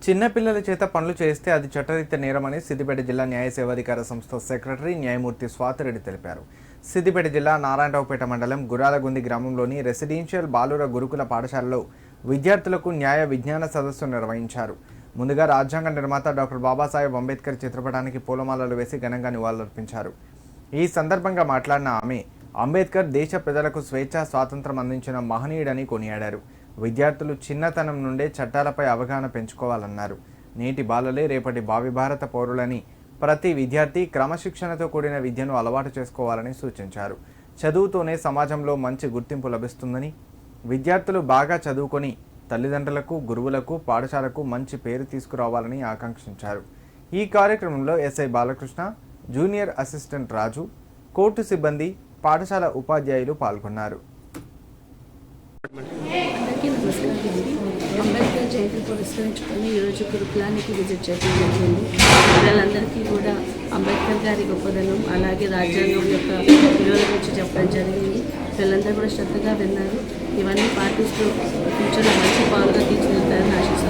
చిన్నపిల్లల చేత పనులు చేస్తే అది చట్టరీత్యా నేరమని సిద్దిపేట జిల్లా న్యాయ సేవాధికార సంస్థ సెక్రటరీ న్యాయమూర్తి స్వాతిరెడ్డి తెలిపారు. సిద్దిపేట జిల్లా నారాయణరావుపేట మండలం గురాలగుంది గ్రామంలోని రెసిడెన్షియల్ బాలుర గురుకుల పాఠశాలలో విద్యార్థులకు న్యాయ విజ్ఞాన సదస్సు నిర్వహించారు. ముందుగా రాజ్యాంగ నిర్మాత డాక్టర్ బాబాసాహెబ్ అంబేద్కర్ చిత్రపటానికి పూలమాలలు వేసి ఘనంగా నివాళులర్పించారు. ఈ సందర్భంగా మాట్లాడిన ఆమె అంబేద్కర్ దేశ ప్రజలకు స్వేచ్ఛ స్వాతంత్రం అందించిన మహనీయుడని కొనియాడారు. విద్యార్థులు చిన్నతనం నుండే చట్టాలపై అవగాహన పెంచుకోవాలన్నారు. నేటి బాలలే రేపటి భావి భారత పౌరులని, ప్రతి విద్యార్థి క్రమశిక్షణతో కూడిన విద్యను అలవాటు చేసుకోవాలని సూచించారు. చదువుతోనే సమాజంలో మంచి గుర్తింపు లభిస్తుందని, విద్యార్థులు బాగా చదువుకొని తల్లిదండ్రులకు, గురువులకు, పాఠశాలకు మంచి పేరు తీసుకురావాలని ఆకాంక్షించారు. ఈ కార్యక్రమంలో ఎస్ఐ బాలకృష్ణ, జూనియర్ అసిస్టెంట్ రాజు, కోర్టు సిబ్బంది, పాఠశాల ఉపాధ్యాయులు పాల్గొన్నారు. అంబేద్కర్ జయంతిని పురస్కరించుకొని ఈరోజు గురుకులానికి విజిట్ చేయడం జరిగింది. పిల్లలందరికీ కూడా అంబేద్కర్ గారి గొప్పదనం, అలాగే రాజ్యాంగం యొక్క విలువల గురించి చెప్పడం జరిగింది. పిల్లలందరూ కూడా శ్రద్ధగా విన్నారు. ఇవన్నీ పాటిస్తూ ఫ్యూచర్లో మంచి పౌరులుగా తీర్చిదిద్దారని ఆశిస్తున్నాను.